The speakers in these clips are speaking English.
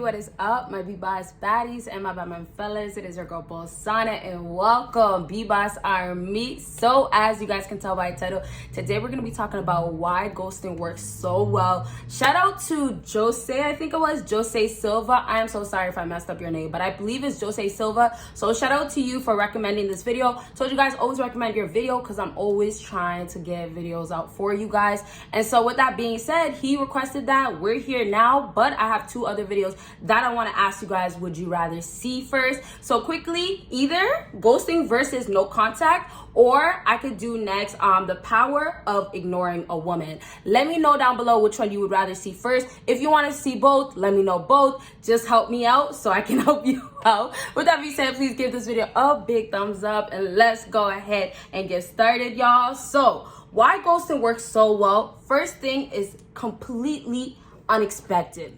What is up, my BBossBaddies and my Batman fellas? It is your girl Bosana and welcome BBossArmy. So as you guys can tell by the title, today we're going to be talking about why ghosting works so well. Shout out to Jose, I think it was Jose Silva. I am so sorry if I messed up your name, but I believe it's Jose Silva. So shout out to you for recommending this video. Told you guys always recommend your video because I'm always trying to get videos out for you guys. And so with that being said, he requested that. We're here now, but I have two other videos that I want to ask you guys, would you rather see first? So quickly, either ghosting versus no contact, or I could do next the power of ignoring a woman. Let me know down below which one you would rather see first. If you want to see both, let me know both. Just help me out so I can help you out. With that being said, please give this video a big thumbs up and let's go ahead and get started, y'all. So why ghosting works so well? First thing is completely unexpected.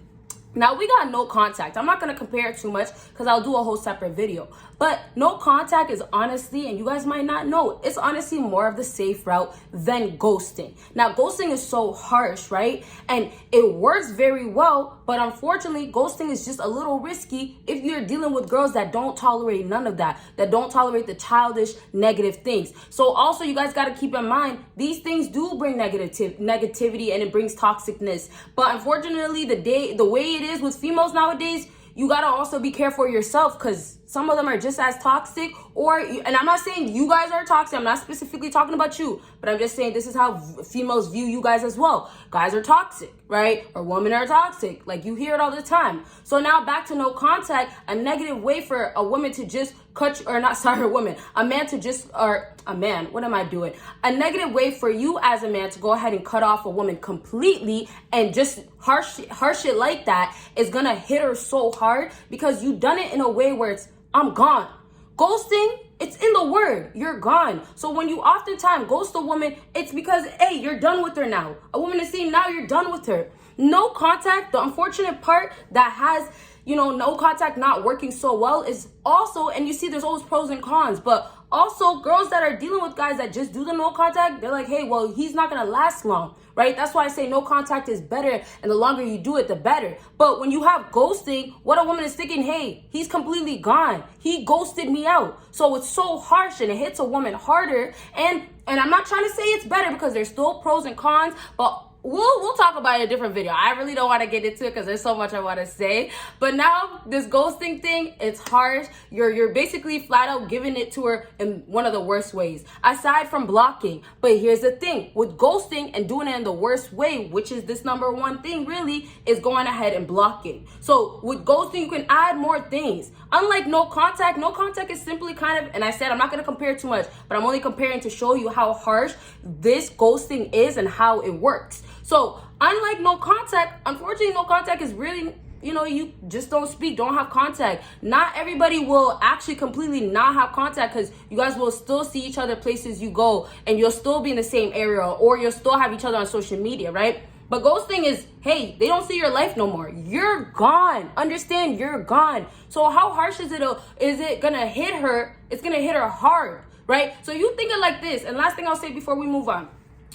Now, we got no contact. I'm not going to compare it too much because I'll do a whole separate video. But no contact is honestly, and you guys might not know, it's honestly more of the safe route than ghosting. Now, ghosting is so harsh, right? And it works very well, but unfortunately, ghosting is just a little risky if you're dealing with girls that don't tolerate none of that don't tolerate the childish, negative things. So also, you guys got to keep in mind, these things do bring negativity and it brings toxicness. But unfortunately, the way it is with females nowadays, you gotta also be careful yourself because some of them are just as toxic, and I'm not saying you guys are toxic, I'm not specifically talking about you, but I'm just saying this is how females view you guys as well. Guys are toxic, right? Or women are toxic. Like, you hear it all the time. So now back to no contact, a negative way for a woman to just a man to just, what am I doing? A negative way for you as a man to go ahead and cut off a woman completely and just harsh it like that is gonna hit her so hard because you done it in a way where it's, I'm gone. Ghosting, it's in the word, you're gone. So when you oftentimes ghost a woman, it's because, hey, you're done with her now. A woman is saying now you're done with her. No contact, the unfortunate part that has, no contact not working so well is also, and you see there's always pros and cons, but also girls that are dealing with guys that just do the no contact, they're like, hey, well, he's not gonna last long, right? That's why I say no contact is better, and the longer you do it, the better. But when you have ghosting, what a woman is thinking, hey, he's completely gone. He ghosted me out. So it's so harsh and it hits a woman harder. And I'm not trying to say it's better because there's still pros and cons, but we'll talk about it in a different video. I really don't want to get into it because there's so much I want to say. But now this ghosting thing, it's harsh. You're basically flat out giving it to her in one of the worst ways, aside from blocking. But here's the thing, with ghosting and doing it in the worst way, which is this number one thing really, is going ahead and blocking. So with ghosting, you can add more things. Unlike no contact is simply kind of, and I said I'm not going to compare too much, but I'm only comparing to show you how harsh this ghosting is and how it works. So unlike no contact, unfortunately, no contact is really, you just don't speak, don't have contact. Not everybody will actually completely not have contact because you guys will still see each other places you go and you'll still be in the same area or you'll still have each other on social media, right? But ghosting is, hey, they don't see your life no more. You're gone. Understand, you're gone. So how harsh is it gonna hit her? It's gonna hit her hard, right? So you think it like this. And last thing I'll say before we move on.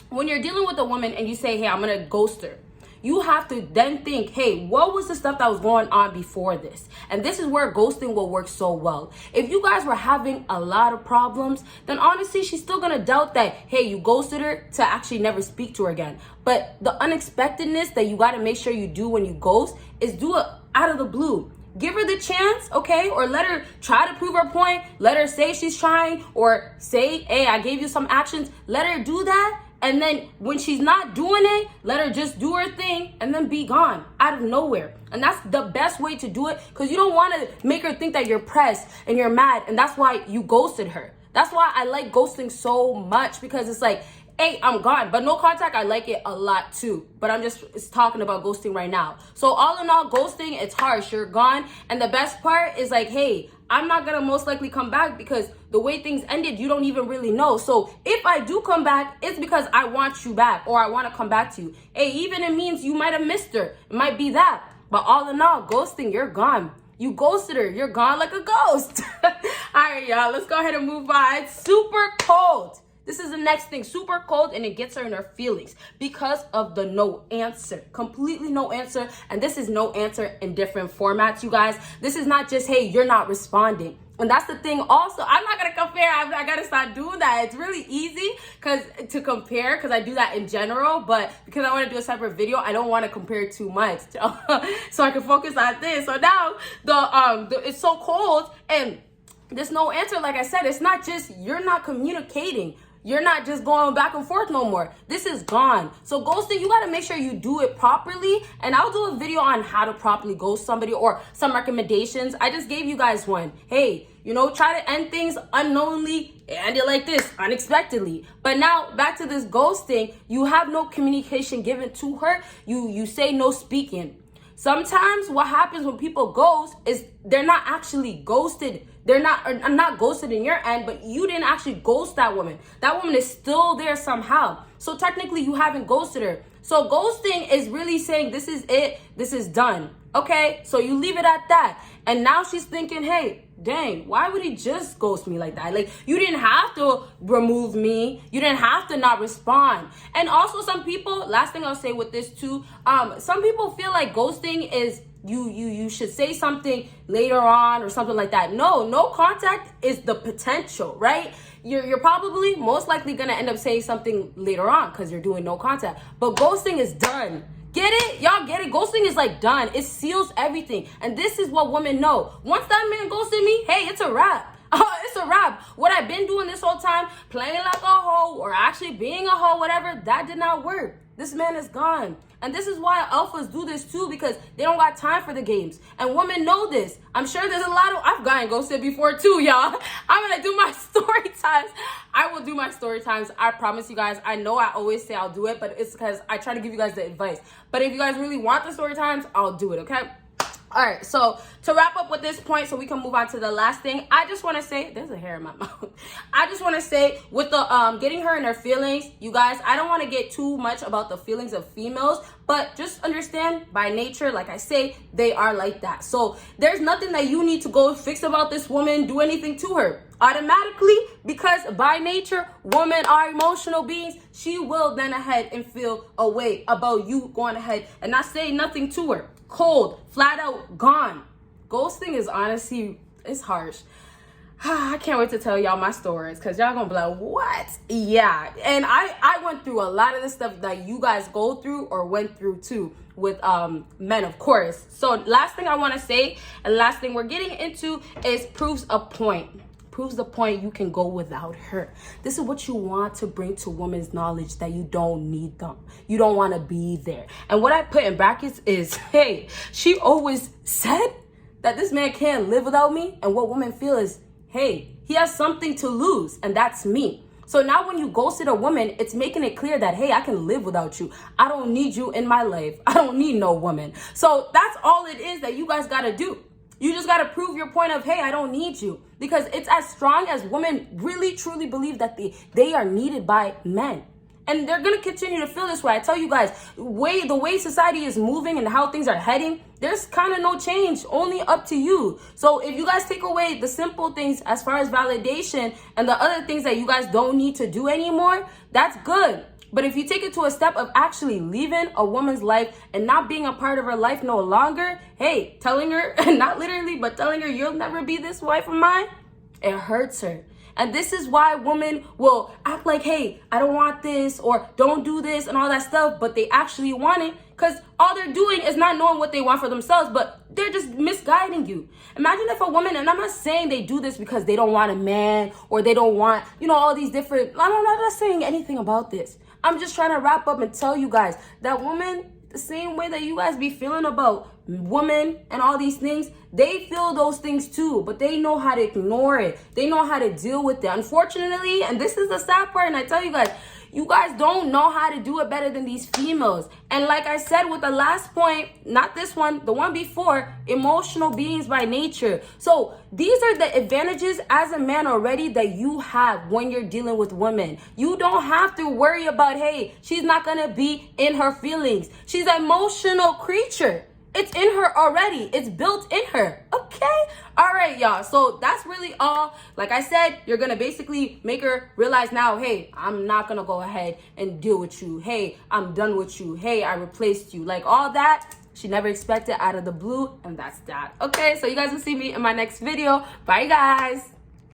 When you're dealing with a woman and you say, hey, I'm gonna ghost her, you have to then think, hey, what was the stuff that was going on before this? And this is where ghosting will work so well. If you guys were having a lot of problems, then honestly, she's still gonna doubt that, hey, you ghosted her to actually never speak to her again. But the unexpectedness that you gotta make sure you do when you ghost is do it out of the blue. Give her the chance, okay? Or let her try to prove her point. Let her say she's trying, or say, hey, I gave you some actions. Let her do that. And then when she's not doing it, let her just do her thing and then be gone out of nowhere. And that's the best way to do it because you don't want to make her think that you're pressed and you're mad. And that's why you ghosted her. That's why I like ghosting so much, because it's like, hey, I'm gone. But no contact, I like it a lot too. But I'm just talking about ghosting right now. So all in all, ghosting, it's harsh. You're gone. And the best part is like, hey, I'm not going to most likely come back because the way things ended, you don't even really know. So if I do come back, it's because I want you back or I want to come back to you. Hey, even it means you might have missed her. It might be that. But all in all, ghosting, you're gone. You ghosted her. You're gone like a ghost. All right, y'all, let's go ahead and move on. It's super cold. This is the next thing, super cold, and it gets her in her feelings because of the no answer, completely no answer. And this is no answer in different formats, you guys. This is not just, hey, you're not responding. And that's the thing also, I'm not going to compare. I got to start doing that. It's really easy to compare because I do that in general. But because I want to do a separate video, I don't want to compare too much. So I can focus on this. So now it's so cold and there's no answer. Like I said, it's not just you're not communicating. You're not just going back and forth no more. This is gone. So ghosting, you got to make sure you do it properly. And I'll do a video on how to properly ghost somebody or some recommendations. I just gave you guys one. Hey, try to end things unknowingly, end it like this, unexpectedly. But now back to this ghosting, you have no communication given to her. You say no speaking. Sometimes what happens when people ghost is they're not actually ghosted. They're not ghosted in your end, but you didn't actually ghost that woman. That woman is still there somehow. So technically you haven't ghosted her. So ghosting is really saying this is it, this is done. Okay, so you leave it at that. And now she's thinking, hey, dang, why would he just ghost me like that? Like, you didn't have to remove me. You didn't have to not respond. And also some people, last thing I'll say with this too, some people feel like ghosting is you should say something later on or something like that. No contact is the potential, right? You're probably most likely gonna end up saying something later on because you're doing no contact. But ghosting is done. Get it? Y'all get it? Ghosting is like done. It seals everything. And this is what women know. Once that man ghosted me, hey, it's a wrap. It's a wrap. What I've been doing this whole time, playing like a hoe or actually being a hoe, whatever, that did not work. This man is gone. And this is why alphas do this too, because they don't got time for the games. And women know this. I'm sure there's a lot of, I've gotten ghosted before too, y'all. I'm gonna do my story times. I will do my story times. I promise you guys. I know I always say I'll do it, but it's because I try to give you guys the advice. But if you guys really want the story times, I'll do it, okay? All right, so to wrap up with this point so we can move on to the last thing, I just want to say, there's a hair in my mouth. I just want to say with the getting her in her feelings, you guys, I don't want to get too much about the feelings of females, but just understand by nature, like I say, they are like that. So there's nothing that you need to go fix about this woman, do anything to her. Automatically, because by nature, women are emotional beings, she will then ahead and feel a way about you going ahead and not saying nothing to her. Cold, flat out, gone. Ghosting is honestly, it's harsh. I can't wait to tell y'all my stories because y'all gonna be like, what? Yeah, and I went through a lot of the stuff that you guys go through or went through too with men, of course. So last thing I want to say and last thing we're getting into is proves a point. Proves the point you can go without her. This is what you want to bring to women's knowledge, that you don't need them. You don't want to be there. And what I put in brackets is, hey, she always said that this man can't live without me. And what women feel is, hey, he has something to lose, and that's me. So now when you ghosted a woman, it's making it clear that, hey, I can live without you. I don't need you in my life. I don't need no woman. So that's all it is that you guys got to do. You just got to prove your point of, hey, I don't need you. Because it's as strong as women really, truly believe that they are needed by men. And they're going to continue to feel this way. I tell you guys, the way society is moving and how things are heading, there's kind of no change, only up to you. So if you guys take away the simple things as far as validation and the other things that you guys don't need to do anymore, that's good. But if you take it to a step of actually leaving a woman's life and not being a part of her life no longer, hey, telling her, not literally, but telling her you'll never be this wife of mine, it hurts her. And this is why women will act like, hey, I don't want this or don't do this and all that stuff, but they actually want it because all they're doing is not knowing what they want for themselves, but they're just misguiding you. Imagine if a woman, and I'm not saying they do this because they don't want a man or they don't want, all these different, I'm not saying anything about this. I'm just trying to wrap up and tell you guys that women, the same way that you guys be feeling about women and all these things, they feel those things too, but they know how to ignore it. They know how to deal with it. Unfortunately, and this is the sad part, and I tell you guys don't know how to do it better than these females. And like I said with the last point, not this one, the one before, emotional beings by nature. So these are the advantages as a man already that you have when you're dealing with women. You don't have to worry about, hey, she's not gonna be in her feelings. She's an emotional creature. It's in her already. It's built in her. Okay? All right, y'all. So that's really all. Like I said, you're going to basically make her realize now, hey, I'm not going to go ahead and deal with you. Hey, I'm done with you. Hey, I replaced you. Like all that. She never expected out of the blue. And that's that. Okay, so you guys will see me in my next video. Bye, guys.